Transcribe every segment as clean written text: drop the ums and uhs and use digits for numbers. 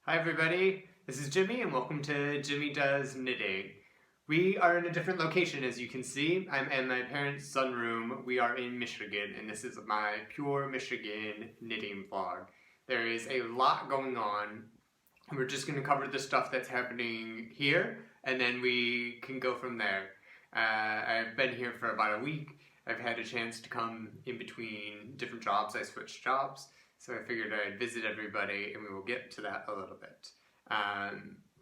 Hi everybody, this is Jimmy and welcome to Jimmy Does Knitting. We are in a different location as you can see. I'm in my parents' sunroom. We are in Michigan and this is my pure Michigan knitting vlog. There is a lot going on. We're just going to cover the stuff that's happening here and then we can go from there. I've been here for about a week. I've had a chance to come in between different jobs. I switched jobs. So I figured I'd visit everybody and we will get to that a little bit.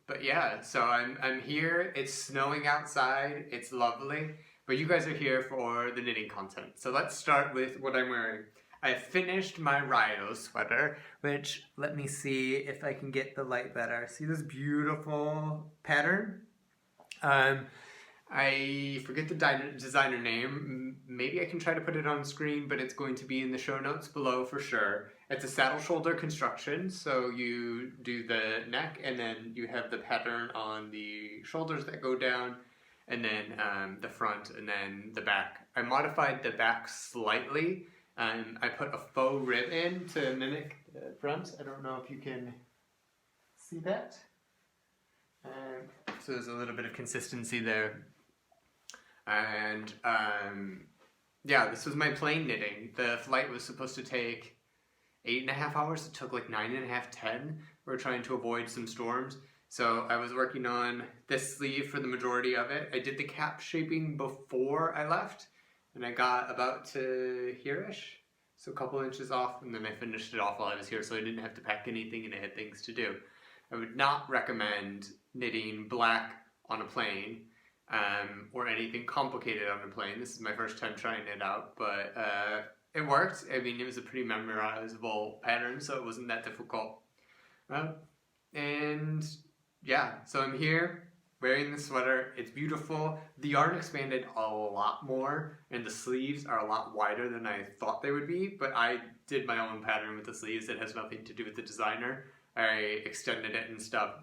But yeah, so I'm here, it's snowing outside, it's lovely, but you guys are here for the knitting content. So let's start with what I'm wearing. I finished my Rios sweater, which, let me see if I can get the light better. See this beautiful pattern? I forget the designer name. Maybe I can try to put it on screen, but it's going to be in the show notes below for sure. It's a saddle shoulder construction, so you do the neck and then you have the pattern on the shoulders that go down and then the front and then the back. I modified the back slightly. I put a faux rib in to mimic the front. I don't know if you can see that. So there's a little bit of consistency there. And yeah, this was my plain knitting. The flight was supposed to take 8.5 hours. It took like 9.5, 10. We're trying to avoid some storms. So I was working on this sleeve for the majority of it. I did the cap shaping before I left, and I got about to here-ish. So a couple inches off, and then I finished it off while I was here, so I didn't have to pack anything and I had things to do. I would not recommend knitting black on a plane. Or anything complicated on a plane. This is my first time trying it out, but it worked. I mean, it was a pretty memorizable pattern, so it wasn't that difficult. And yeah, so I'm here wearing the sweater. It's beautiful. The yarn expanded a lot more, and the sleeves are a lot wider than I thought they would be, but I did my own pattern with the sleeves. It has nothing to do with the designer. I extended it and stuff,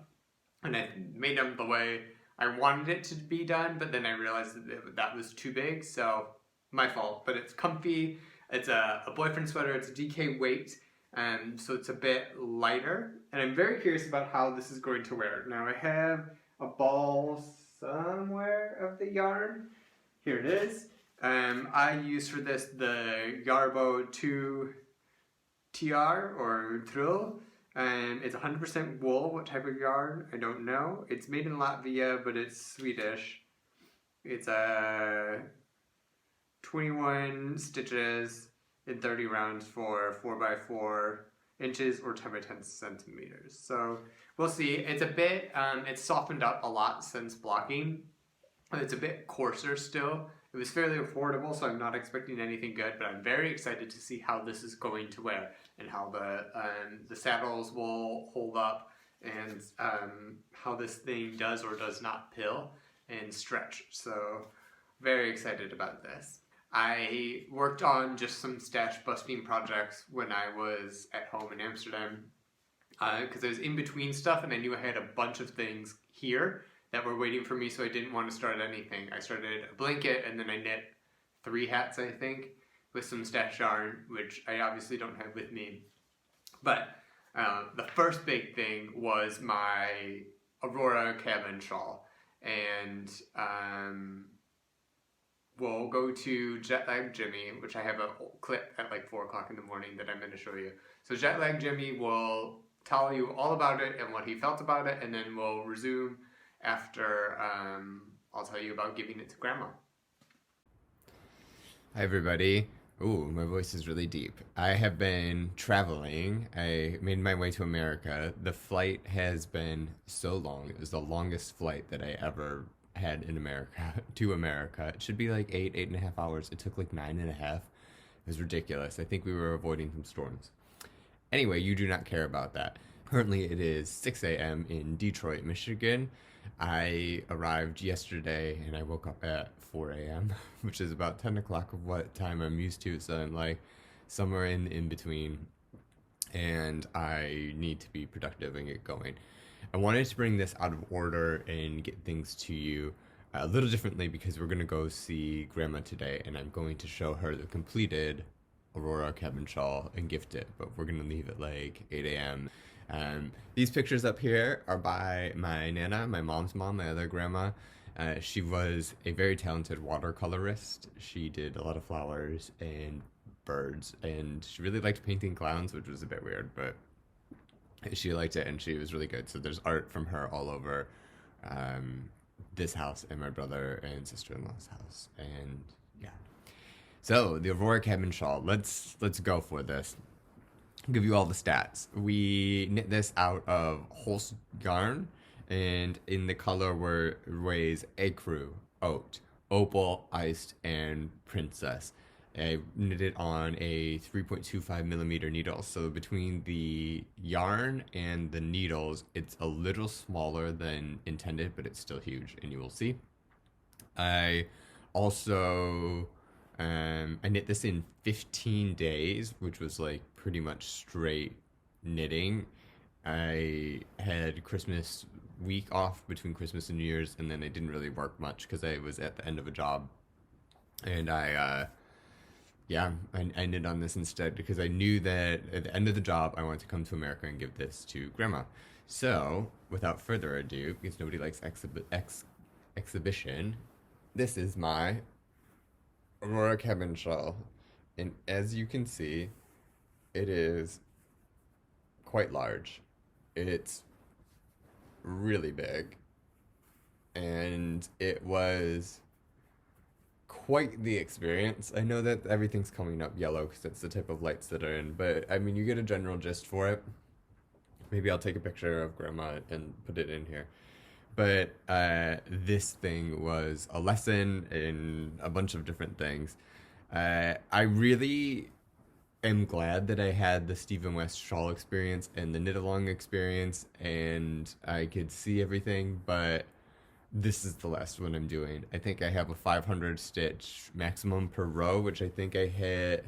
and I made them the way I wanted it to be done, but then I realized that was too big, so my fault. But it's comfy, it's a boyfriend sweater, it's a DK weight, so it's a bit lighter. And I'm very curious about how this is going to wear. Now I have a ball somewhere of the yarn. Here it is. I use for this the Jarbo 2 TR or Trull. It's 100% wool. What type of yarn? I don't know. It's made in Latvia, but it's Swedish. It's 21 stitches in 30 rounds for 4x4 inches or 10x10 centimeters. So we'll see. It's a bit, it's softened up a lot since blocking. It's a bit coarser still. It was fairly affordable, so I'm not expecting anything good, but I'm very excited to see how this is going to wear and how the saddles will hold up and how this thing does or does not pill and stretch. So very excited about this. I worked on just some stash busting projects when I was at home in Amsterdam because I was in between stuff and I knew I had a bunch of things here that were waiting for me, so I didn't want to start anything. I started a blanket and then I knit 3 hats, I think, with some stash yarn, which I obviously don't have with me. But the first big thing was my Aurora cabin shawl. And we'll go to Jetlag Jimmy, which I have a clip at like 4 o'clock in the morning that I'm going to show you. So Jetlag Jimmy will tell you all about it and what he felt about it, and then we'll resume after I'll tell you about giving it to Grandma. Hi everybody. Ooh, my voice is really deep. I have been traveling. I made my way to America. The flight has been so long. It was the longest flight that I ever had in America, to America. It should be like 8.5 hours. It took like 9.5. It was ridiculous. I think we were avoiding some storms. Anyway, you do not care about that. Currently it is 6 a.m. in Detroit, Michigan. I arrived yesterday and I woke up at 4 a.m., which is about 10 o'clock of what time I'm used to, so I'm like somewhere in between, and I need to be productive and get going. I wanted to bring this out of order and get things to you a little differently because we're going to go see Grandma today, and I'm going to show her the completed Aurora cabin shawl and gift it, but we're gonna leave it like 8 a.m. These pictures up here are by my Nana, my mom's mom, my other grandma. She was a very talented watercolorist. She did a lot of flowers and birds, and she really liked painting clowns, which was a bit weird, but she liked it and she was really good. So there's art from her all over this house and my brother and sister-in-law's house, and yeah. So the Aurora cabin shawl. Let's go for this. I'll give you all the stats. We knit this out of Holst yarn, and in the color were ways Ecru, Oat, Opal, Iced, and Princess. I knitted on a 3.25 millimeter needle. So between the yarn and the needles, it's a little smaller than intended, but it's still huge, and you will see. I also I knit this in 15 days, which was like pretty much straight knitting. I had Christmas week off between Christmas and New Year's, and then I didn't really work much because I was at the end of a job, and I knit on this instead because I knew that at the end of the job I wanted to come to America and give this to Grandma. So without further ado, because nobody likes exhibition, this is my Aurora cabin shawl, and as you can see, it is quite large. It's really big, and it was quite the experience. I know that everything's coming up yellow because that's the type of lights that are in, but I mean, you get a general gist for it. Maybe I'll take a picture of Grandma and put it in here. But this thing was a lesson in a bunch of different things. I really am glad that I had the Stephen West shawl experience and the knit along experience, and I could see everything, but this is the last one I'm doing. I think I have a 500 stitch maximum per row, which I think I hit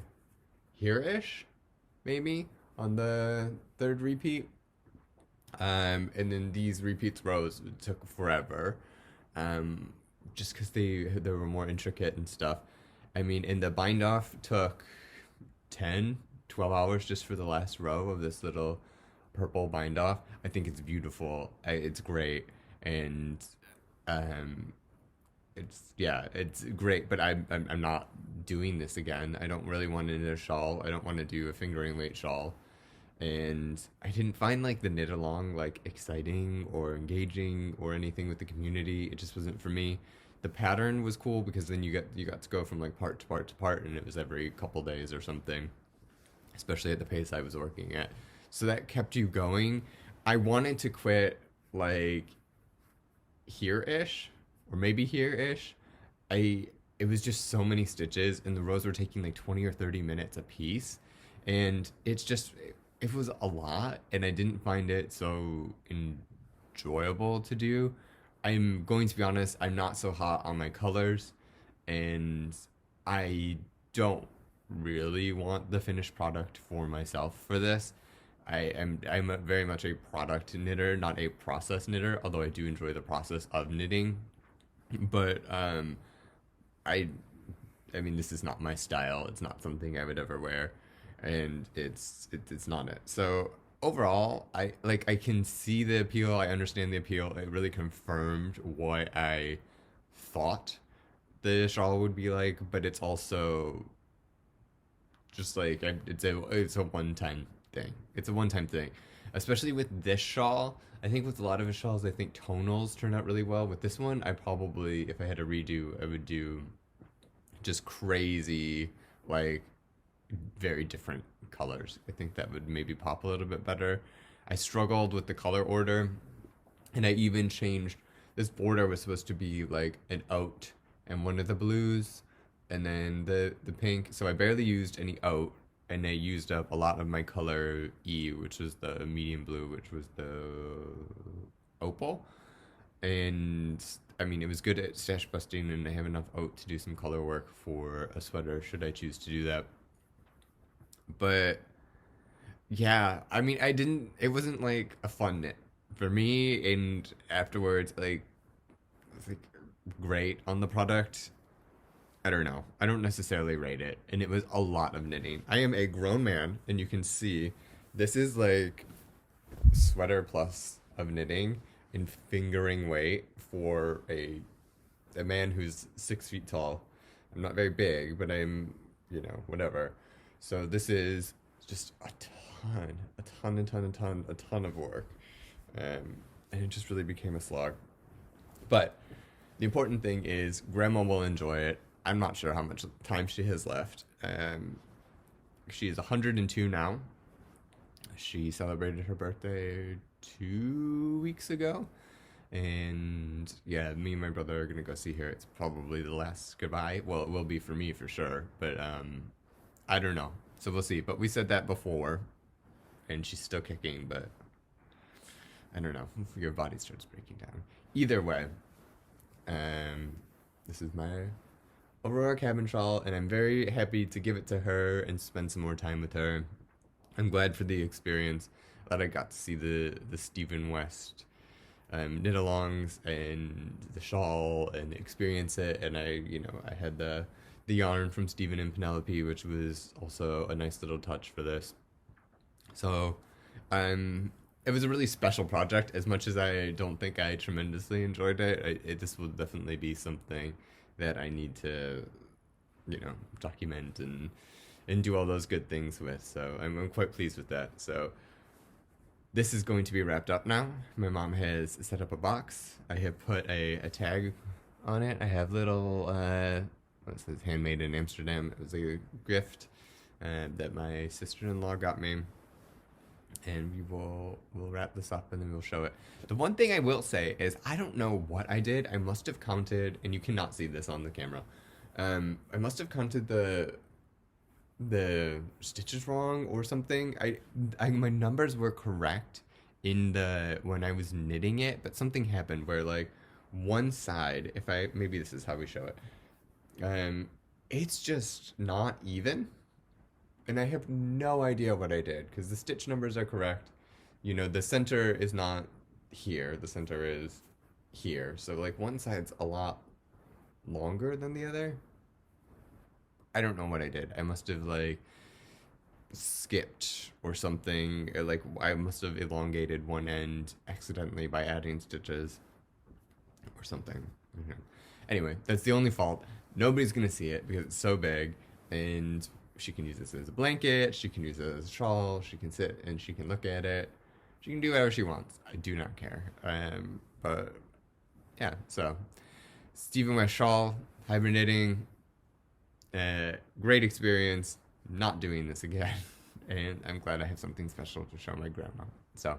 here-ish, maybe, on the third repeat. And then these repeats rows took forever, just because they were more intricate and stuff. I mean, and the bind off took 10, 12 hours just for the last row of this little purple bind off. I think it's beautiful. It's great, and it's great. But I'm not doing this again. I don't really want to knit a shawl. I don't want to do a fingering weight shawl. And I didn't find like the knit along like exciting or engaging or anything with the community. It just wasn't for me. The pattern was cool because then you got to go from like part to part to part, and it was every couple days or something, especially at the pace I was working at. So that kept you going. I wanted to quit like here-ish or maybe here-ish. It was just so many stitches, and the rows were taking like 20 or 30 minutes a piece, and it was a lot, and I didn't find it so enjoyable to do. I'm going to be honest, I'm not so hot on my colors, and I don't really want the finished product for myself for this. I'm very much a product knitter, not a process knitter, although I do enjoy the process of knitting. But I mean, this is not my style. It's not something I would ever wear, and it's not it. So overall, I can see the appeal. I understand the appeal. It really confirmed what I thought the shawl would be like, but it's also just like it's a one-time thing. It's a one-time thing, especially with this shawl. I think with a lot of his shawls, I think tonals turn out really well. With this one, I probably, if I had to redo, I would do just crazy, like very different colors. I think that would maybe pop a little bit better. I struggled with the color order, and I even changed. This border was supposed to be like an oat and one of the blues, and then the pink. So I barely used any oat, and I used up a lot of my color E, which was the medium blue, which was the opal. And I mean, it was good at stash busting, and I have enough oat to do some color work for a sweater should I choose to do that. But yeah, I mean, it wasn't like a fun knit for me, and afterwards, like, it was like great on the product. I don't know. I don't necessarily rate it. And it was a lot of knitting. I am a grown man, and you can see this is like sweater plus of knitting in fingering weight for a man who's 6 feet tall. I'm not very big, but I'm, whatever. So this is just a ton of work. And it just really became a slog. But the important thing is Grandma will enjoy it. I'm not sure how much time she has left. She is 102 now. She celebrated her birthday 2 weeks ago. And yeah, me and my brother are going to go see her. It's probably the last goodbye. Well, it will be for me for sure. But I don't know. So we'll see. But we said that before. And she's still kicking, but I don't know. Your body starts breaking down. Either way, this is my Aurora cabin shawl, and I'm very happy to give it to her and spend some more time with her. I'm glad for the experience that I got to see the Stephen West knit-alongs and the shawl and experience it. And I had the yarn from Stephen and Penelope, which was also a nice little touch for this. So, it was a really special project. As much as I don't think I tremendously enjoyed it, this will definitely be something that I need to, document and do all those good things with. So I'm quite pleased with that. So this is going to be wrapped up now. My mom has set up a box. I have put a tag on it. I have little, what says handmade in Amsterdam. It was a gift that my sister-in-law got me. And we'll wrap this up and then we'll show it. The one thing I will say is I don't know what I did. I must have counted, and you cannot see this on the camera. I must have counted the stitches wrong or something. My numbers were correct when I was knitting it, but something happened where like one side, maybe this is how we show it. It's just not even. And I have no idea what I did, because the stitch numbers are correct. The center is not here. The center is here. So, like, one side's a lot longer than the other. I don't know what I did. I must have, like, skipped or something. Like, I must have elongated one end accidentally by adding stitches or something. Anyway, that's the only fault. Nobody's going to see it because it's so big, and she can use this as a blanket, she can use it as a shawl, she can sit and she can look at it. She can do whatever she wants. I do not care. But yeah, so Stephen West shawl, hibernating, great experience, not doing this again. And I'm glad I have something special to show my grandma. So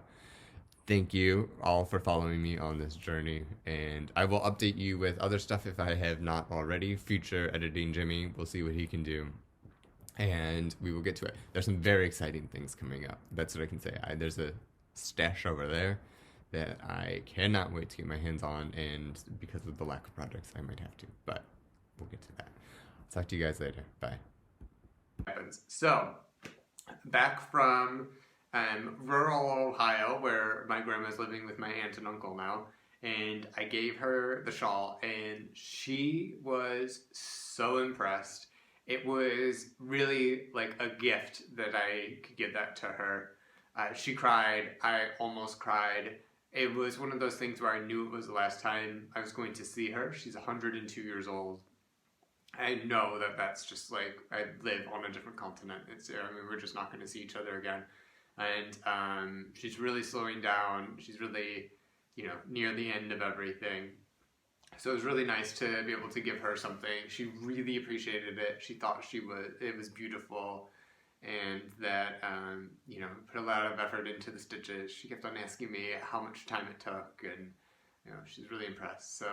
thank you all for following me on this journey. And I will update you with other stuff if I have not already. Future editing Jimmy, we'll see what he can do. And we will get to it. There's some very exciting things coming up. That's what I can say. There's a stash over there that I cannot wait to get my hands on, and because of the lack of projects, I might have to. But we'll get to that. I'll talk to you guys later. Bye. So, back from rural Ohio, where my grandma's living with my aunt and uncle now, and I gave her the shawl, and she was so impressed. It was really like a gift that I could give that to her. She cried. I almost cried. It was one of those things where I knew it was the last time I was going to see her. She's 102 years old. I know that that's just like, I live on a different continent. We're just not going to see each other again. And she's really slowing down. She's really, near the end of everything. So it was really nice to be able to give her something. She really appreciated it. She thought it was beautiful, and that, put a lot of effort into the stitches. She kept on asking me how much time it took, and, she's really impressed. So,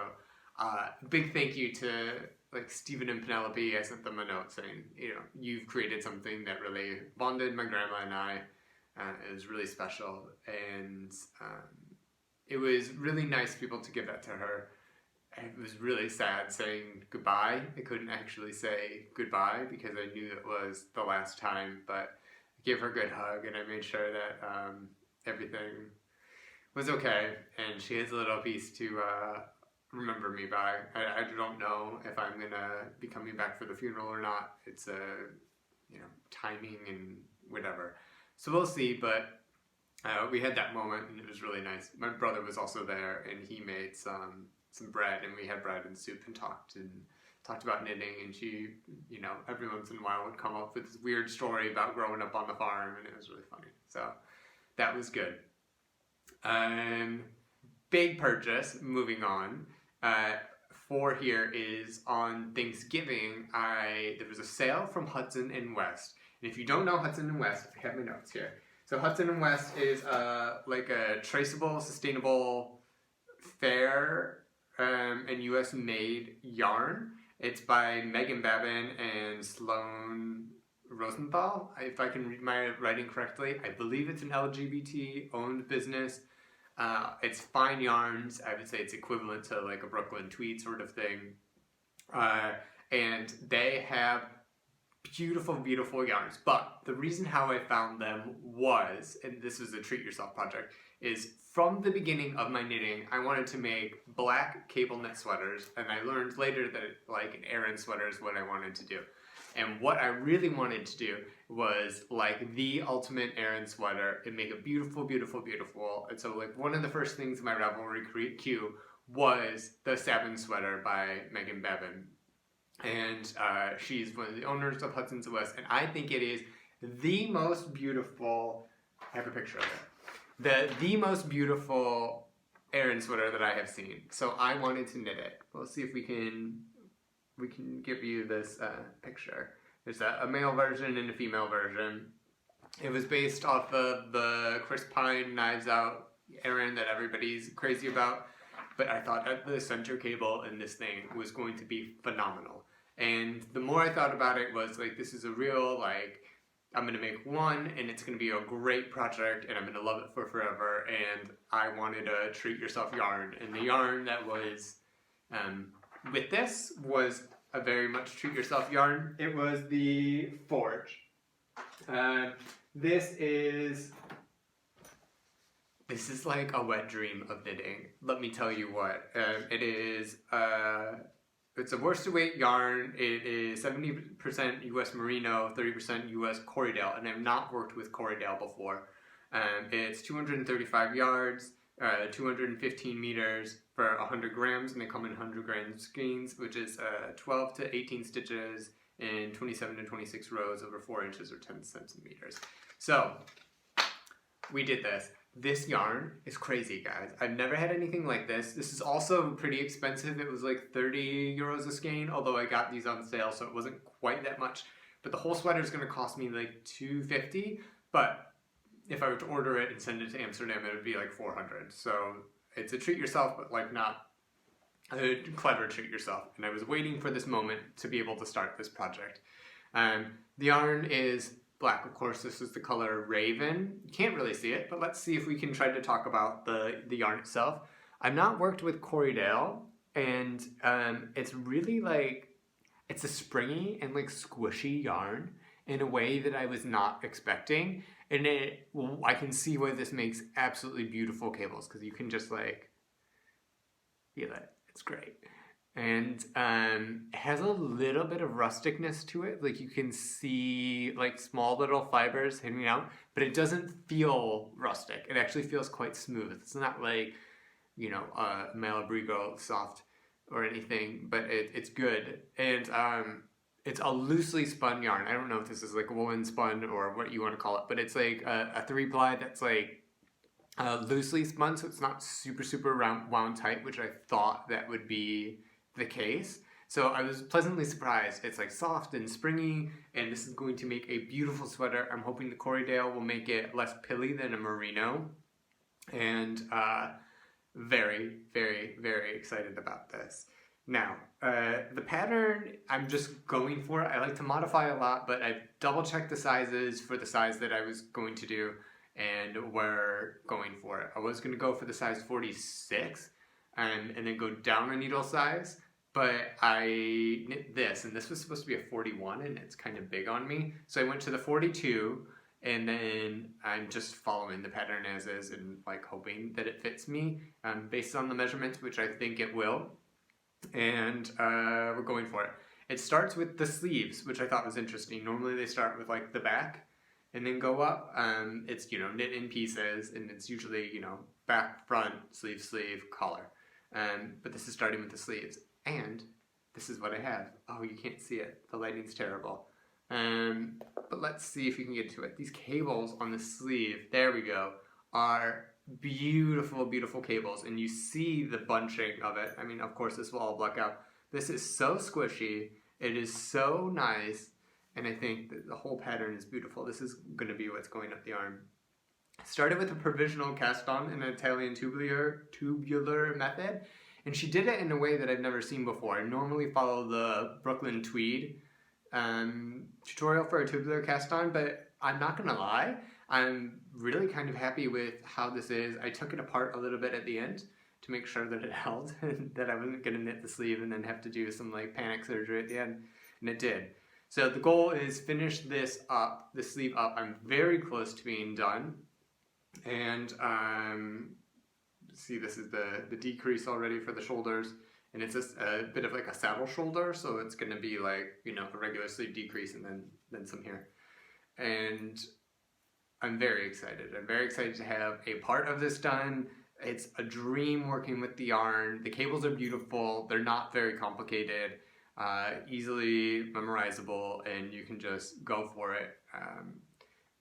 big thank you to, like, Stephen and Penelope. I sent them a note saying, you've created something that really bonded my grandma and I. It was really special, and it was really nice people to give that to her. It was really sad saying goodbye. I couldn't actually say goodbye because I knew it was the last time, but I gave her a good hug, and I made sure that everything was okay. And she has a little piece to remember me by. I don't know if I'm gonna be coming back for the funeral or not. It's timing and whatever. So we'll see, but we had that moment and it was really nice. My brother was also there and he made some bread and we had bread and soup and talked about knitting, and she, every once in a while would come up with this weird story about growing up on the farm, and it was really funny. So that was good. Big purchase, moving on. For here is on Thanksgiving, there was a sale from Hudson and West. And if you don't know Hudson and West, I have my notes here. So Hudson and West is like a traceable, sustainable, fair, and US made yarn. It's by Meghan, Babin, and Sloan Rosenthal, if I can read my writing correctly. I believe it's an LGBT-owned business. It's fine yarns. I would say it's equivalent to like a Brooklyn Tweed sort of thing. And they have beautiful, beautiful yarns. But the reason how I found them was, and this was a treat yourself project, is from the beginning of my knitting, I wanted to make black cable knit sweaters, and I learned later that like an Aran sweater is what I wanted to do. And what I really wanted to do was like the ultimate Aran sweater and make it beautiful, beautiful, beautiful. And so like one of the first things in my Ravelry queue was the Saven sweater by Meghan Babin. And she's one of the owners of Hudson's West, and I think it is the most beautiful, I have a picture of it, the most beautiful Aran sweater that I have seen. So I wanted to knit it. We'll see if we can give you this picture. There's a male version and a female version. It was based off of the Chris Pine Knives Out Aran that everybody's crazy about, but I thought that the center cable in this thing was going to be phenomenal. And the more I thought about it was like, this is a real, like, I'm going to make one and it's going to be a great project and I'm going to love it for forever, and I wanted a treat yourself yarn. And the yarn that was with this was a very much treat yourself yarn. It was the Forge. This is like a wet dream of knitting. Let me tell you what. It is, it's a worsted weight yarn. It is 70% US Merino, 30% US Corriedale, and I've not worked with Corriedale before. It's 235 yards, 215 meters for 100 grams, and they come in 100 gram skeins, which is 12 to 18 stitches in 27 to 26 rows over 4 inches or 10 centimeters. So we did this. This yarn is crazy, guys. I've never had anything like this. This is also pretty expensive. It was like 30 euros a skein, although I got these on sale, so it wasn't quite that much. But the whole sweater is going to cost me like 250, but if I were to order it and send it to Amsterdam, it would be like 400. So it's a treat yourself, but like not a clever treat yourself. And I was waiting for this moment to be able to start this project. The yarn is black, of course. This is the color Raven. You can't really see it, but let's see if we can try to talk about the yarn itself. I've not worked with Corriedale, and it's really like, it's a springy and like squishy yarn in a way that I was not expecting. And I can see why this makes absolutely beautiful cables, because you can just like feel it. It's great. And it has a little bit of rusticness to it. Like you can see like small little fibers hanging out, but it doesn't feel rustic. It actually feels quite smooth. It's not like, Malibrigo soft or anything, but it's good. And it's a loosely spun yarn. I don't know if this is like woolen spun or what you want to call it, but it's like a 3-ply that's like loosely spun, so it's not super, super wound tight, which I thought that would be the case. So I was pleasantly surprised. It's like soft and springy, and this is going to make a beautiful sweater. I'm hoping the Corriedale will make it less pilly than a merino, and very, very, very excited about this. Now, the pattern, I'm just going for it. I like to modify a lot, but I double checked the sizes for the size that I was going to do, and we're going for it. I was going to go for the size 46 and then go down a needle size, but I knit this, and this was supposed to be a 41, and it's kind of big on me. So I went to the 42, and then I'm just following the pattern as is and like hoping that it fits me based on the measurements, which I think it will. and we're going for it. It starts with the sleeves, which I thought was interesting. Normally they start with like the back and then go up. It's, you know, knit in pieces, and it's usually, you know, back, front, sleeve, collar. But this is starting with the sleeves. And this is what I have. Oh, you can't see it. The lighting's terrible. But let's see if you can get to it. These cables on the sleeve, there we go, are beautiful, beautiful cables. And you see the bunching of it. I mean, of course, this will all black out. This is so squishy. It is so nice. And I think that the whole pattern is beautiful. This is going to be what's going up the arm. Started with a provisional cast on in an Italian tubular method. And she did it in a way that I've never seen before. I normally follow the Brooklyn Tweed tutorial for a tubular cast on, but I'm not gonna lie, I'm really kind of happy with how this is. I took it apart a little bit at the end to make sure that it held and that I wasn't gonna knit the sleeve and then have to do some like panic surgery at the end, and it did. So the goal is finish this up, the sleeve up. I'm very close to being done, and see, this is the decrease already for the shoulders. And it's a bit of like a saddle shoulder, so it's going to be like, you know, a regular sleeve decrease and then some here. And I'm very excited. I'm very excited to have a part of this done. It's a dream working with the yarn. The cables are beautiful. They're not very complicated, easily memorizable, and you can just go for it.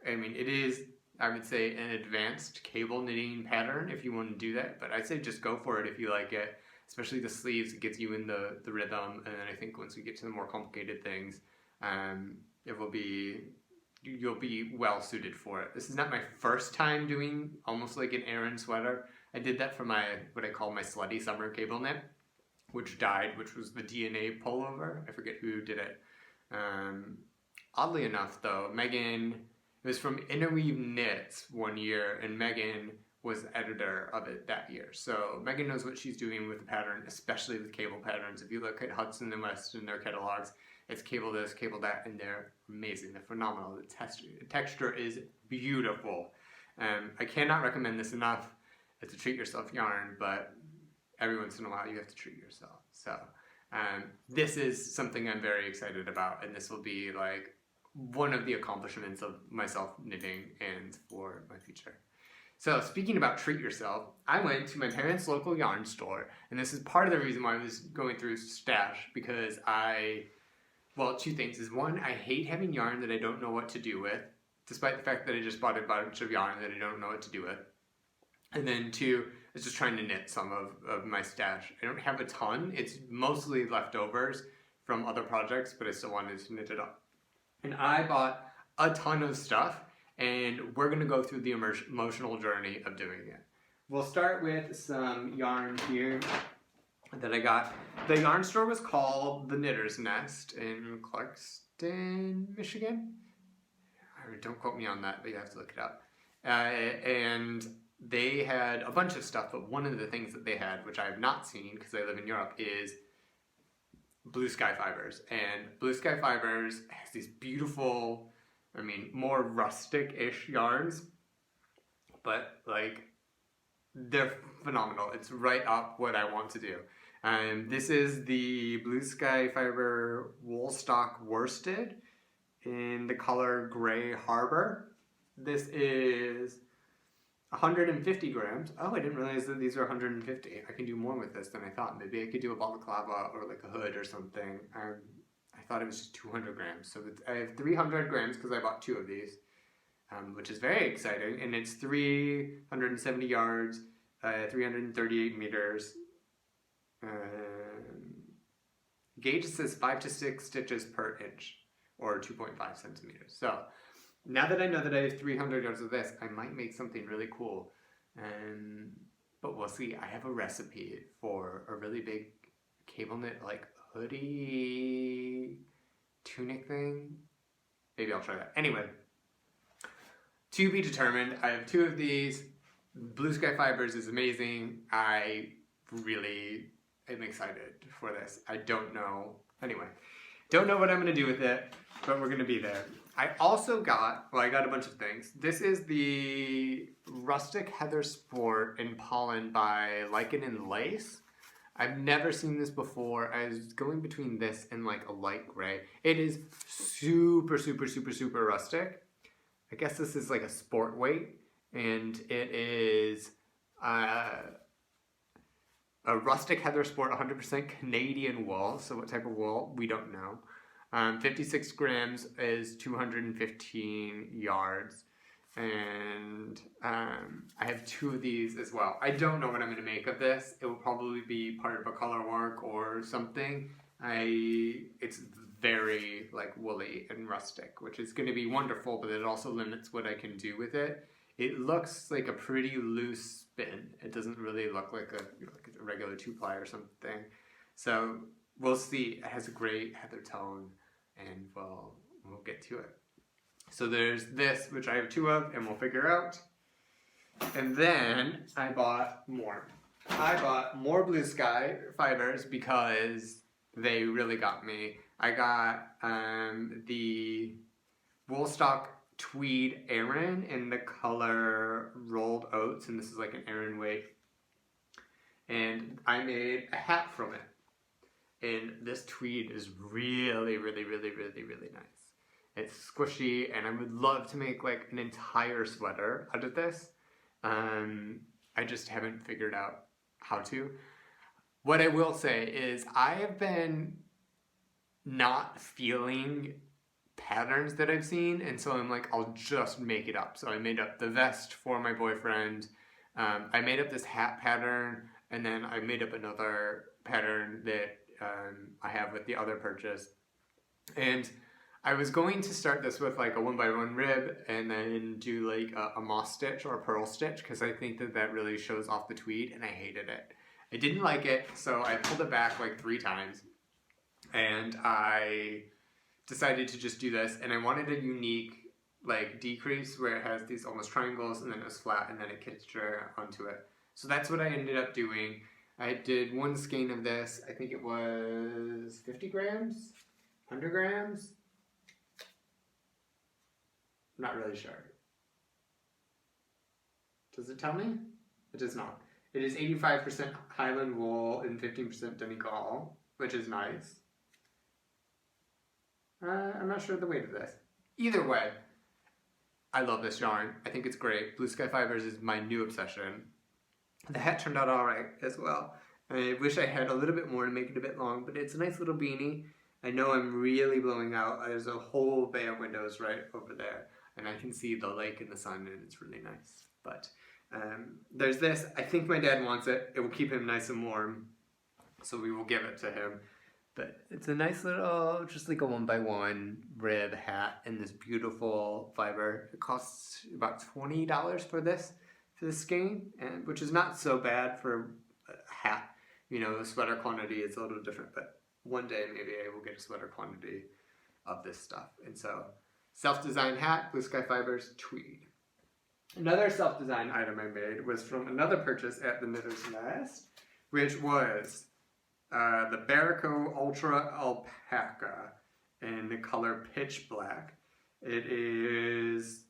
I mean, it is, I would say, an advanced cable knitting pattern if you want to do that, but I'd say just go for it if you like it. Especially the sleeves, it gets you in the rhythm, and then I think once we get to the more complicated things, you'll be well suited for it. This is not my first time doing almost like an Aran sweater. I did that for my, what I call my slutty summer cable knit, which died, which was the DNA pullover. I forget who did it. Oddly enough though, Meghan, it was from Interweave Knits one year, and Meghan was the editor of it that year. So Meghan knows what she's doing with the pattern, especially with cable patterns. If you look at Hudson and West in their catalogs, it's cable this, cable that, and they're amazing. They're phenomenal. The texture is beautiful. I cannot recommend this enough. It's a treat yourself yarn, but every once in a while you have to treat yourself. So this is something I'm very excited about, and this will be like one of the accomplishments of myself knitting and for my future. So speaking about treat yourself, I went to my parents' local yarn store, and this is part of the reason why I was going through stash, because well, two things is one, I hate having yarn that I don't know what to do with, despite the fact that I just bought a bunch of yarn that I don't know what to do with. And then two, I was just trying to knit some of my stash. I don't have a ton, it's mostly leftovers from other projects, but I still wanted to knit it up. And I bought a ton of stuff, and we're going to go through the emotional journey of doing it. We'll start with some yarn here that I got. The yarn store was called The Knitter's Nest in Clarkston, Michigan. Don't quote me on that, but you have to look it up. And they had a bunch of stuff, but one of the things that they had, which I have not seen because I live in Europe, is Blue Sky Fibers. And Blue Sky Fibers has these beautiful, I mean, more rustic-ish yarns, but like, they're phenomenal. It's right up what I want to do. This is the Blue Sky Fiber Woolstock worsted in the color Gray Harbor. This is 150 grams. Oh, I didn't realize that these are 150. I can do more with this than I thought. Maybe I could do a balaclava or like a hood or something. I thought it was just 200 grams. So I have 300 grams because I bought two of these, which is very exciting. And it's 370 yards, 338 meters. Gauge says 5 to 6 stitches per inch, or 2.5 centimeters. So now that I know that I have 300 yards of this, I might make something really cool. But we'll see. I have a recipe for a really big cable knit, like hoodie tunic thing. Maybe I'll try that. Anyway, to be determined. I have two of these. Blue Sky Fibers is amazing. I really am excited for this. I don't know. Anyway, don't know what I'm going to do with it, but we're going to be there. I also got, well, I got a bunch of things. This is the Rustic Heather Sport in Pollen by Lichen and Lace. I've never seen this before. I was going between this and like a light gray. It is super, super, super, super rustic. I guess this is like a sport weight, and it is a rustic heather sport, 100% Canadian wool. So what type of wool? We don't know. 56 grams is 215 yards. And I have 2 of these as well. I don't know what I'm going to make of this. It will probably be part of a color work or something. It's very like woolly and rustic, which is going to be wonderful, but it also limits what I can do with it. It looks like a pretty loose spin. It doesn't really look like a regular 2-ply or something. So we'll see. It has a great heather tone, and we'll get to it. So there's this, which I have 2 of, and we'll figure out. And then I bought more. I bought more Blue Sky fibers because they really got me. I got the Woolstock Tweed Aran in the color Rolled Oats, and this is like an Aran weight. And I made a hat from it. And this tweed is really, really, really, really, really nice. It's squishy, and I would love to make like an entire sweater out of this. I just haven't figured out how to. What I will say is I have been not feeling patterns that I've seen, and so I'm like, I'll just make it up. So I made up the vest for my boyfriend. I made up this hat pattern, and then I made up another pattern that I have with the other purchase. And I was going to start this with like a 1x1 rib and then do like a moss stitch or a purl stitch, because I think that really shows off the tweed, and I hated it. I didn't like it, so I pulled it back like 3 times, and I decided to just do this. And I wanted a unique like decrease where it has these almost triangles, and then it was flat, and then it kitched onto it. So that's what I ended up doing. I did 1 skein of this. I think it was 50 grams, 100 grams. Not really sure. Does it tell me? It does not. It is 85% Highland wool and 15% demi-gauze, which is nice. I'm not sure the weight of this. Either way, I love this yarn. I think it's great. Blue Sky Fibers is my new obsession. The hat turned out alright as well. I wish I had a little bit more to make it a bit long, but it's a nice little beanie. I know I'm really blowing out. There's a whole bay of windows right over there, and I can see the lake and the sun, and it's really nice. But there's this. I think my dad wants it. It will keep him nice and warm, so we will give it to him. But it's a nice little, just like a 1x1 rib hat in this beautiful fiber. It costs about $20 for this skein, and which is not so bad for a hat. You know, the sweater quantity is a little different, but one day maybe I will get a sweater quantity of this stuff. And so, self-designed hat, Blue Sky Fibers, tweed. Another self-designed item I made was from another purchase at the Knitter's Nest, which was the Barico Ultra Alpaca in the color Pitch Black. It's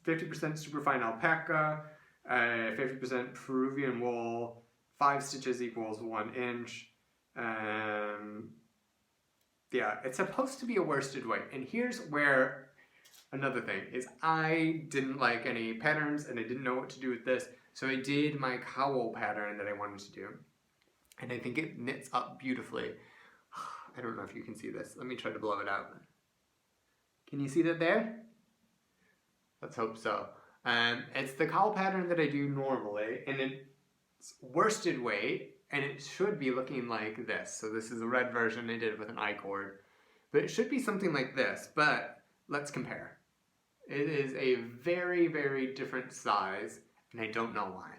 50% superfine alpaca, 50% Peruvian wool, 5 stitches equals 1 inch. Yeah, it's supposed to be a worsted weight. And here's where another thing is, I didn't like any patterns and I didn't know what to do with this. So I did my cowl pattern that I wanted to do. And I think it knits up beautifully. I don't know if you can see this. Let me try to blow it out. Can you see that there? Let's hope so. It's the cowl pattern that I do normally, and it's worsted weight, and it should be looking like this. So this is a red version. I did it with an I-cord. But it should be something like this, but let's compare. It is a very, very different size, and I don't know why.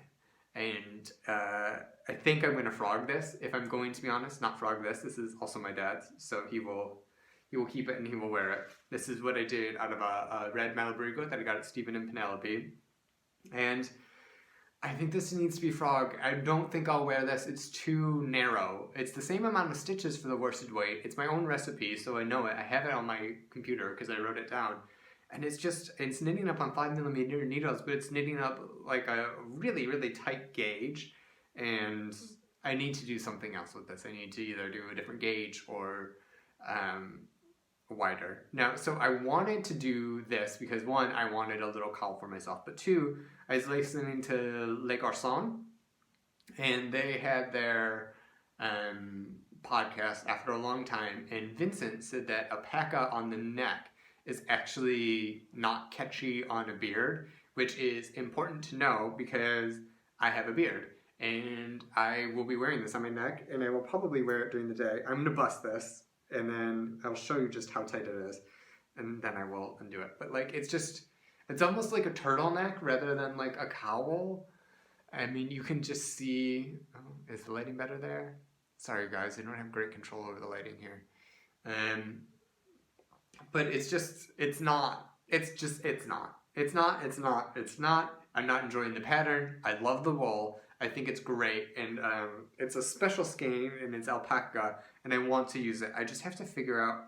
And I think I'm going to frog this, if I'm going to be honest. Not frog this. This is also my dad's, so he will keep it and he will wear it. This is what I did out of a red Malibrigo that I got at Stephen and Penelope. And I think this needs to be frog. I don't think I'll wear this. It's too narrow. It's the same amount of stitches for the worsted weight. It's my own recipe, so I know it. I have it on my computer because I wrote it down. And it's knitting up on 5mm needles, but it's knitting up like a really, really tight gauge. And I need to do something else with this. I need to either do a different gauge or wider. Now, so I wanted to do this because one, I wanted a little cowl for myself, but two, I was listening to Les Garçons, and they had their podcast after a long time, and Vincent said that alpaca on the neck is actually not catchy on a beard, which is important to know because I have a beard. And I will be wearing this on my neck, and I will probably wear it during the day. I'm going to bust this, and then I'll show you just how tight it is, and then I will undo it. But like, it's almost like a turtleneck rather than like a cowl. I mean, you can just see, oh, is the lighting better there? Sorry guys, I don't have great control over the lighting here. But it's not. I'm not enjoying the pattern. I love the wool. I think it's great, and it's a special skein, and it's alpaca, and I want to use it. I just have to figure out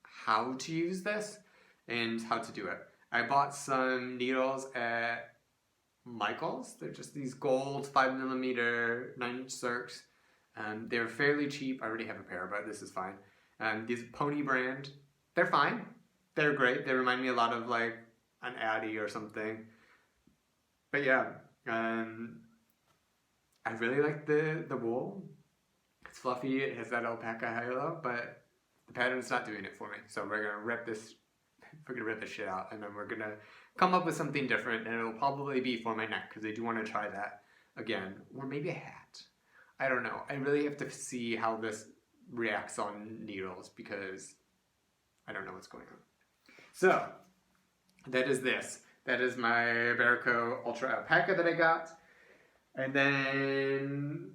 how to use this and how to do it. I bought some needles at Michael's. They're just these gold 5mm 9-inch circs. They're fairly cheap. I already have a pair, but this is fine. These Pony brand, they're fine. They're great. They remind me a lot of like an Addy or something. But yeah, I really like the wool. It's fluffy, it has that alpaca halo, but the pattern's not doing it for me. So we're gonna rip this shit out, and then we're gonna come up with something different, and it'll probably be for my neck, because I do want to try that again. Or maybe a hat. I don't know. I really have to see how this reacts on needles, because I don't know what's going on. So, that is this. That is my Reiko Ultra Alpaca that I got. And then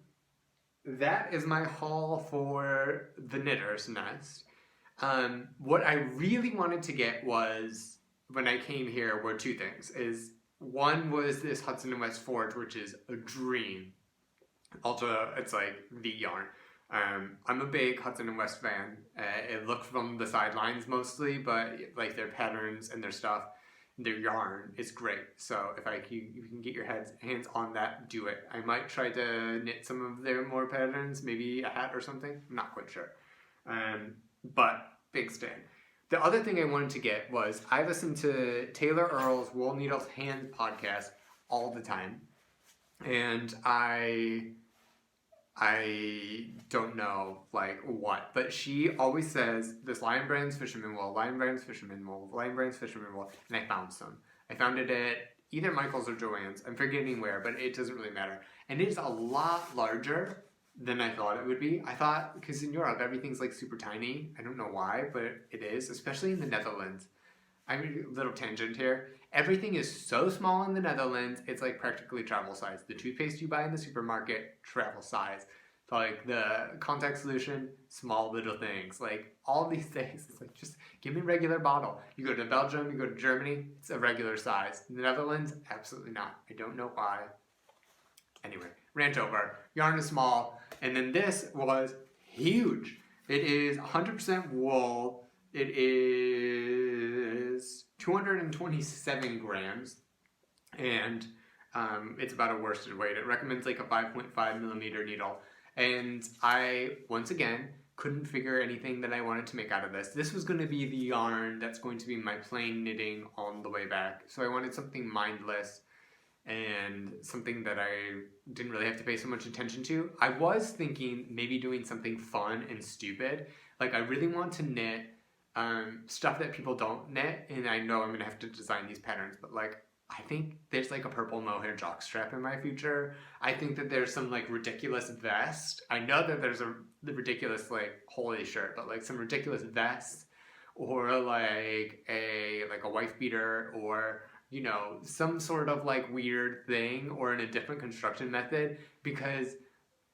that is my haul for the Knitter's Nest. What I really wanted to get was, when I came here, were two things. One was this Hudson and West Forge, which is a dream. Ultra, it's like the yarn. I'm a big Hudson and West fan. It looked from the sidelines mostly, but like their patterns and their stuff, their yarn is great. So if you can get your hands on that, do it. I might try to knit some of their more patterns, maybe a hat or something. I'm not quite sure. But big stan. The other thing I wanted to get was, I listen to Taylor Earle's Wool Needles Hands podcast all the time. And I don't know like what, but she always says this Lion Brand's Fisherman Wool, Lion Brand's Fisherman Wool, Lion Brand's Fisherman Wool, and I found some. I found it at either Michael's or Joann's. I'm forgetting where, but it doesn't really matter. And it is a lot larger than I thought it would be. I thought, because in Europe everything's like super tiny. I don't know why, but it is, especially in the Netherlands. I'm a little tangent here. Everything is so small in the Netherlands, it's like practically travel size. The toothpaste you buy in the supermarket, travel size. So like the contact solution, small little things. Like all these things, it's like, just give me a regular bottle. You go to Belgium, you go to Germany, it's a regular size. In the Netherlands, absolutely not. I don't know why. Anyway, rant over. Yarn is small. And then this was huge. It is 100% wool. It is 227 grams, and it's about a worsted weight. It recommends like a 5.5mm needle, and I, once again, couldn't figure anything that I wanted to make out of this. This was going to be the yarn that's going to be my plain knitting on the way back, so I wanted something mindless and something that I didn't really have to pay so much attention to. I was thinking maybe doing something fun and stupid. Like, I really want to knit stuff that people don't knit, and I know I'm gonna have to design these patterns, but like, I think there's like a purple mohair jockstrap in my future. I think that there's some like ridiculous vest. I know that there's the ridiculous like holy shirt, but like some ridiculous vest, or like a wife beater, or you know, some sort of like weird thing, or in a different construction method, because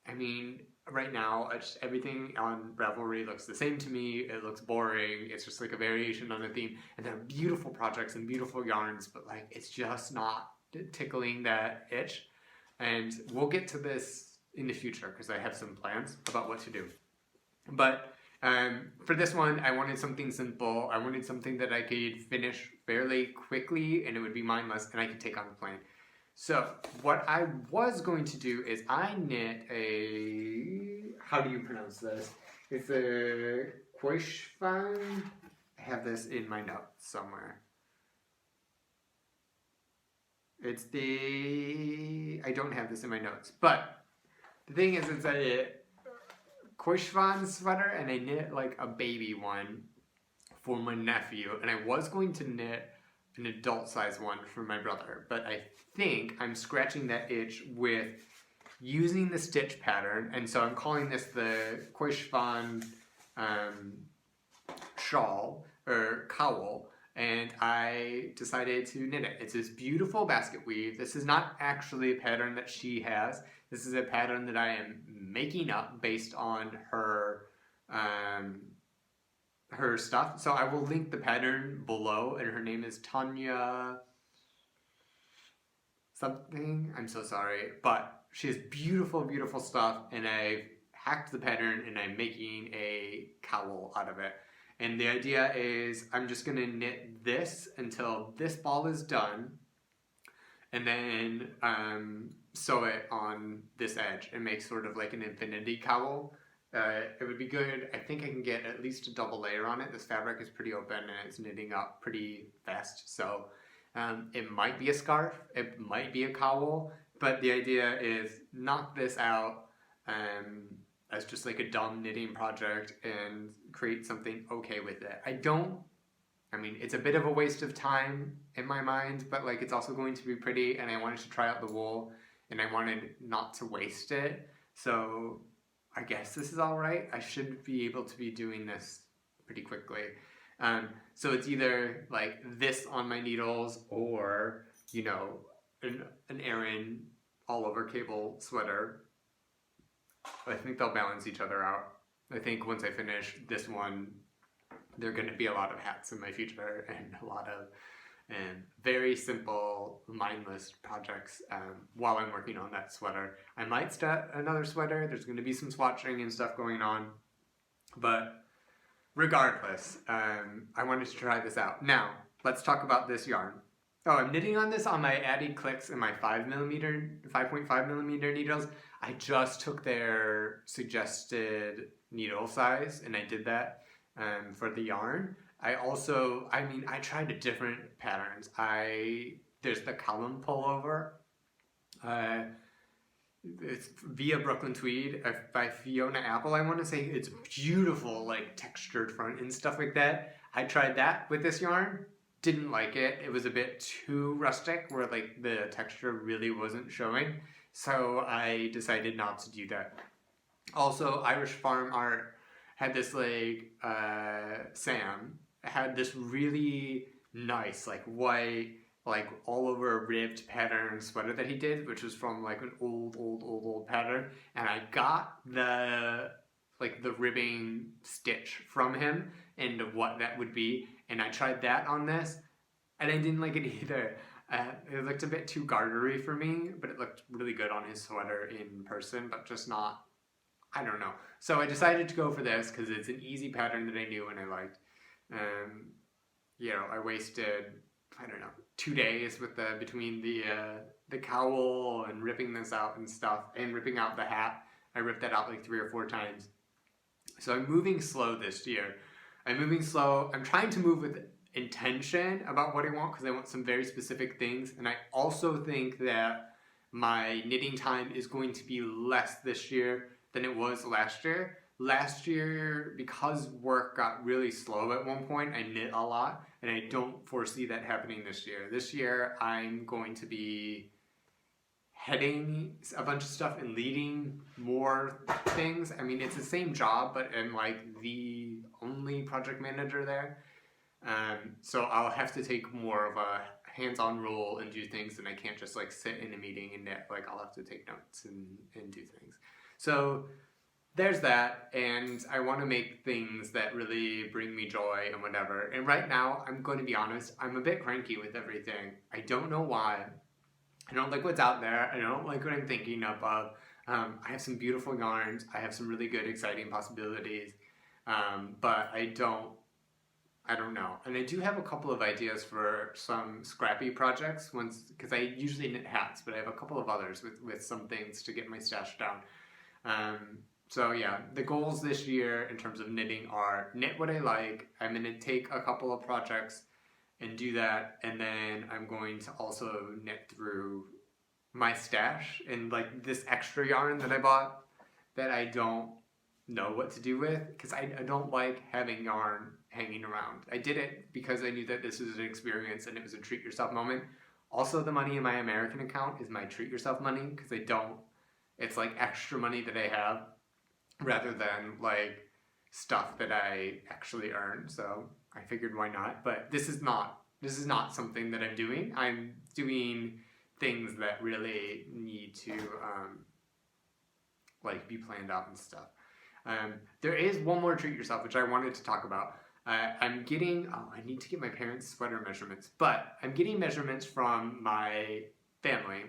I mean, right now, everything on Ravelry looks the same to me. It looks boring. It's just like a variation on a theme. And they're beautiful projects and beautiful yarns, but like, it's just not tickling that itch. And we'll get to this in the future, because I have some plans about what to do. But for this one, I wanted something simple. I wanted something that I could finish fairly quickly, and it would be mindless, and I could take on the plane. So what I was going to do is I knit a, how do you pronounce this? It's a Korshavan. I have this in my notes somewhere. It's the, I don't have this in my notes, but the thing is, it's a Korshavan sweater, and I knit like a baby one for my nephew, and I was going to knit an adult size one for my brother, but I think I'm scratching that itch with using the stitch pattern, and so I'm calling this the Korshavan shawl or cowl, and I decided to knit it. It's this beautiful basket weave. This is not actually a pattern that she has. This is a pattern that I am making up based on her her stuff. So I will link the pattern below, and her name is Tonje something. I'm so sorry, but she has beautiful, beautiful stuff, and I've hacked the pattern, and I'm making a cowl out of it. And the idea is I'm just going to knit this until this ball is done, and then sew it on this edge and make sort of like an infinity cowl. It would be good. I think I can get at least a double layer on it. This fabric is pretty open and it's knitting up pretty fast. So it might be a scarf, it might be a cowl, but the idea is knock this out as just like a dumb knitting project and create something okay with it. I mean, it's a bit of a waste of time in my mind, but like it's also going to be pretty, and I wanted to try out the wool and I wanted not to waste it. So I guess this is all right. I should be able to be doing this pretty quickly. So it's either like this on my needles or, you know, an Aran all over cable sweater. I think they'll balance each other out. I think once I finish this one, there are going to be a lot of hats in my future and a lot of very simple, mindless projects while I'm working on that sweater. I might start another sweater. There's going to be some swatching and stuff going on. But regardless, I wanted to try this out. Now, let's talk about this yarn. Oh, I'm knitting on this on my Addy Clicks and my 5.5 millimeter needles. I just took their suggested needle size and I did that for the yarn. I tried different patterns. There's the Culm pullover. It's via Brooklyn Tweed by Fiona Apple. I want to say it's beautiful, like textured front and stuff like that. I tried that with this yarn. Didn't like it. It was a bit too rustic, where like the texture really wasn't showing. So I decided not to do that. Also, Irish Farm Art had this like Sam had this really nice like white like all over ribbed pattern sweater that he did, which was from like an old pattern, and I got the ribbing stitch from him and what that would be, and I tried that on this and I didn't like it either. It looked a bit too gartery for me, but it looked really good on his sweater in person, but just not, I don't know. So I decided to go for this because it's an easy pattern that I knew and I liked. You know, I wasted, I don't know, 2 days with between the cowl and ripping this out and stuff, and ripping out the hat. I ripped that out like 3 or 4 times. So I'm moving slow this year. I'm moving slow. I'm trying to move with intention about what I want, because I want some very specific things. And I also think that my knitting time is going to be less this year than it was last year. Last year, because work got really slow at one point, I knit a lot, and I don't foresee that happening this year. This year, I'm going to be heading a bunch of stuff and leading more things. I mean, it's the same job, but I'm like the only project manager there. So I'll have to take more of a hands-on role and do things, and I can't just like sit in a meeting and knit. Like I'll have to take notes and do things. So there's that, and I want to make things that really bring me joy and whatever. And right now, I'm going to be honest, I'm a bit cranky with everything. I don't know why. I don't like what's out there. I don't like what I'm thinking of. I have some beautiful yarns. I have some really good, exciting possibilities. But I don't I don't know. And I do have a couple of ideas for some scrappy projects once, because I usually knit hats, but I have a couple of others with some things to get my stash down. So yeah, the goals this year in terms of knitting are knit what I like. I'm going to take a couple of projects and do that, and then I'm going to also knit through my stash and like this extra yarn that I bought that I don't know what to do with, because I don't like having yarn hanging around. I did it because I knew that this was an experience and it was a treat yourself moment. Also, the money in my American account is my treat yourself money, because it's like extra money that I have rather than like stuff that I actually earn. So I figured why not. But this is not something that I'm doing. I'm doing things that really need to like be planned out and stuff. There is one more treat yourself which I wanted to talk about. I need to get my parents' sweater measurements, but I'm getting measurements from my family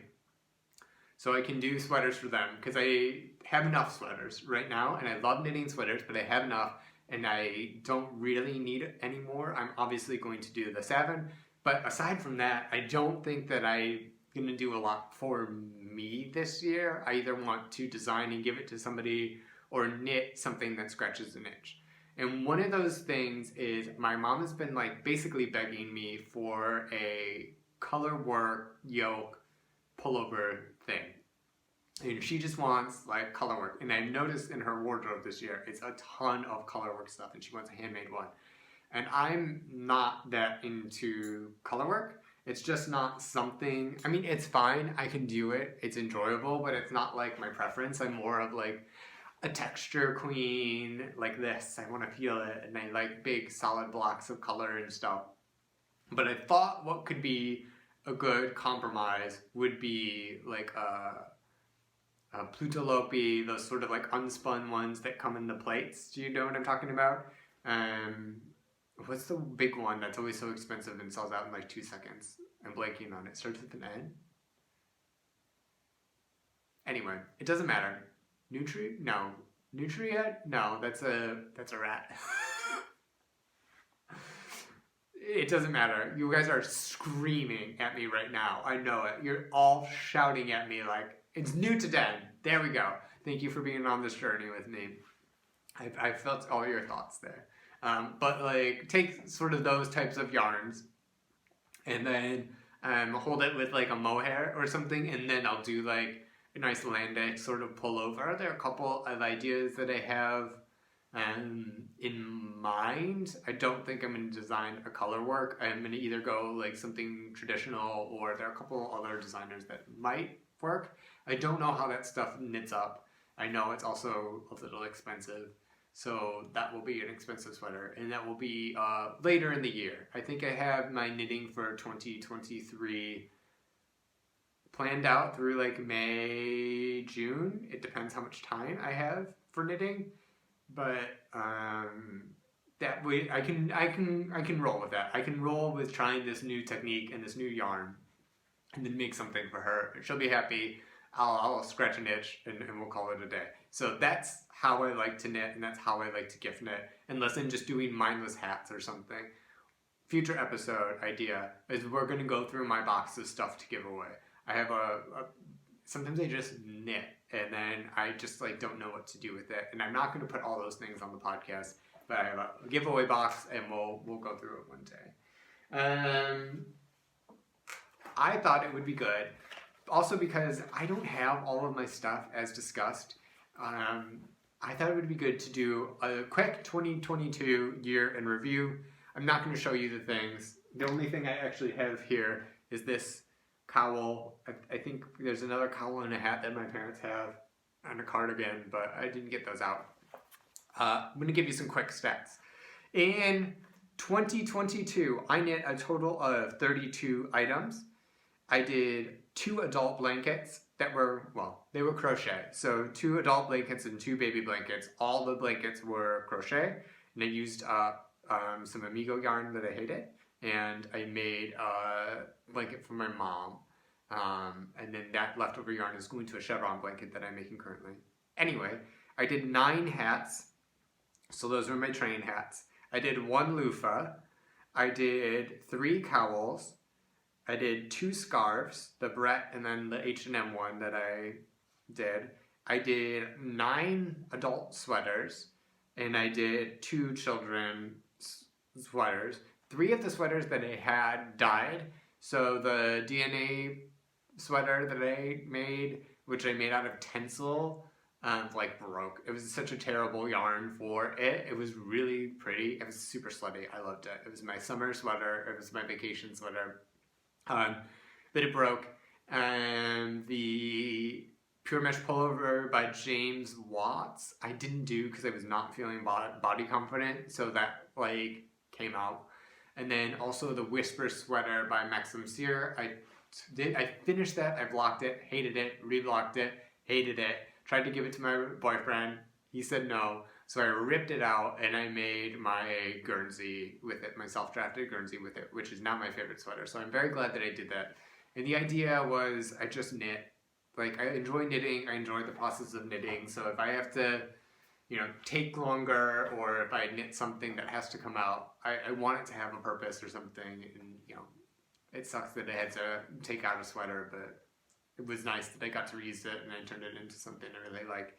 so I can do sweaters for them, because I have enough sweaters right now, and I love knitting sweaters, but I have enough, and I don't really need any more. I'm obviously going to do the Saven, but aside from that, I don't think that I'm going to do a lot for me this year. I either want to design and give it to somebody or knit something that scratches an itch. And one of those things is my mom has been like basically begging me for a color work yoke pullover thing. And she just wants like color work. And I noticed in her wardrobe this year, it's a ton of color work stuff, and she wants a handmade one. And I'm not that into color work. It's just not something, I mean, it's fine. I can do it. It's enjoyable, but it's not like my preference. I'm more of like a texture queen, like this. I want to feel it, and I like big solid blocks of color and stuff. But I thought what could be a good compromise would be like a Plutolopi, those sort of like unspun ones that come in the plates. Do you know what I'm talking about? What's the big one that's always so expensive and sells out in like 2 seconds? I'm blanking on it. Starts with an N? Anyway, it doesn't matter. No. Nutria? No, that's a rat. It doesn't matter. You guys are screaming at me right now. I know it. You're all shouting at me like, it's new to den. There we go. Thank you for being on this journey with me. I felt all your thoughts there. But like, take sort of those types of yarns and then hold it with like a mohair or something, and then I'll do like a nice Landex sort of pullover. There are a couple of ideas that I have in mind. I don't think I'm going to design a color work. I'm going to either go like something traditional, or there are a couple other designers that might work. I don't know how that stuff knits up. I know it's also a little expensive. So that will be an expensive sweater, and that will be later in the year. I think I have my knitting for 2023 planned out through like May, June. It depends how much time I have for knitting, but that way I can roll with that. I can roll with trying this new technique and this new yarn, and then make something for her. She'll be happy. I'll scratch an itch, and we'll call it a day. So that's how I like to knit, and that's how I like to gift knit, unless I'm just doing mindless hats or something. Future episode idea is we're going to go through my box of stuff to give away. I have sometimes I just knit, and then I just like don't know what to do with it, and I'm not going to put all those things on the podcast, but I have a giveaway box, and we'll go through it one day. I thought it would be good, also because I don't have all of my stuff as discussed. I thought it would be good to do a quick 2022 year in review. I'm not going to show you the things. The only thing I actually have here is this cowl. I think there's another cowl and a hat that my parents have, and a cardigan, but I didn't get those out. I'm going to give you some quick stats. In 2022, I knit a total of 32 items. I did 2 adult blankets that were, they were crochet. So 2 adult blankets and 2 baby blankets. All the blankets were crochet, and I used some Amigo yarn that I hated, and I made a blanket for my mom. And then that leftover yarn is going to a chevron blanket that I'm making currently. Anyway, I did 9 hats. So those were my train hats. I did 1 loofah. I did 3 cowls. I did 2 scarves, the Brett and then the H&M one that I did. I did 9 adult sweaters, and I did 2 children sweaters. 3 of the sweaters that I had dyed. So the DNA sweater that I made, which I made out of Tencel, like broke. It was such a terrible yarn for it. It was really pretty. It was super slutty. I loved it. It was my summer sweater. It was my vacation sweater. But it broke. And the Pure Mesh Pullover by James Watts, I didn't do because I was not feeling body confident. So that like came out. And then also the Whisper Sweater by Maxim. I finished that. I blocked it, hated it, reblocked it, hated it. Tried to give it to my boyfriend. He said no. So I ripped it out and I made my Guernsey with it, my self-drafted Guernsey with it, which is now my favorite sweater. So I'm very glad that I did that. And the idea was I just knit. Like, I enjoy knitting. I enjoy the process of knitting. So if I have to, take longer, or if I knit something that has to come out, I want it to have a purpose or something. And, it sucks that I had to take out a sweater, but it was nice that I got to reuse it and I turned it into something I really like.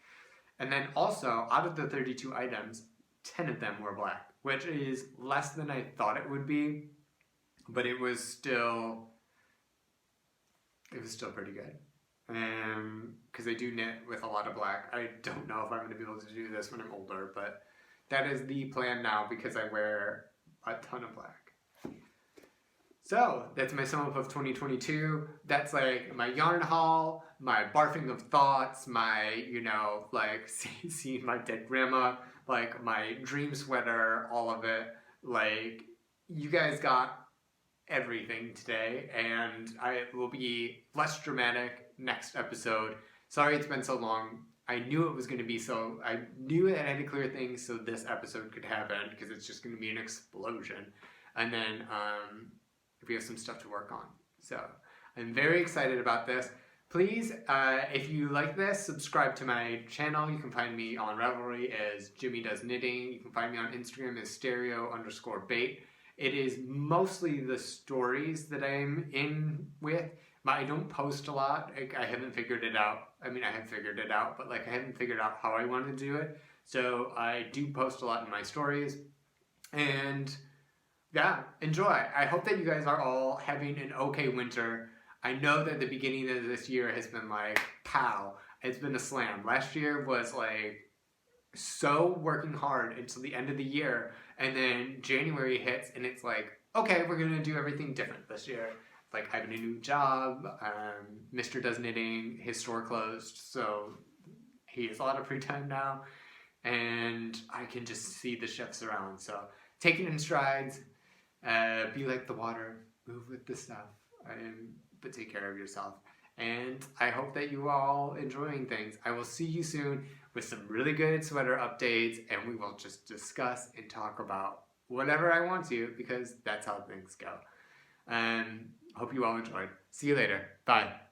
And then also, out of the 32 items, 10 of them were black, which is less than I thought it would be, but it was still pretty good. Because I do knit with a lot of black. I don't know if I'm going to be able to do this when I'm older, but that is the plan now because I wear a ton of black. So, that's my sum up of 2022. That's like my yarn haul, my barfing of thoughts, my, seeing my dead grandma, like my dream sweater, all of it. Like, you guys got everything today, and I will be less dramatic next episode. Sorry it's been so long. I knew it was going to be so. I knew that I had to clear things so this episode could happen, because it's just going to be an explosion. And then, we have some stuff to work on. So I'm very excited about this. Please, if you like this, subscribe to my channel. You can find me on Ravelry as Jimmy Does Knitting. You can find me on Instagram as stereo_bait. It is mostly the stories that I'm in with. I don't post a lot. I haven't figured it out. I mean, I have figured it out, but I haven't figured out how I want to do it. So I do post a lot in my stories. And yeah, enjoy. I hope that you guys are all having an okay winter. I know that the beginning of this year has been pow. It's been a slam. Last year was so working hard until the end of the year. And then January hits and it's okay, we're going to do everything different this year. Having a new job. Mr. Does Knitting, his store closed. So he has a lot of free time now. And I can just see the shifts around. So take it in strides. Be like the water, move with the stuff, but take care of yourself. And I hope that you all enjoying things. I will see you soon with some really good sweater updates, and we will just discuss and talk about whatever I want to, because that's how things go. Hope you all enjoyed. See you later. Bye.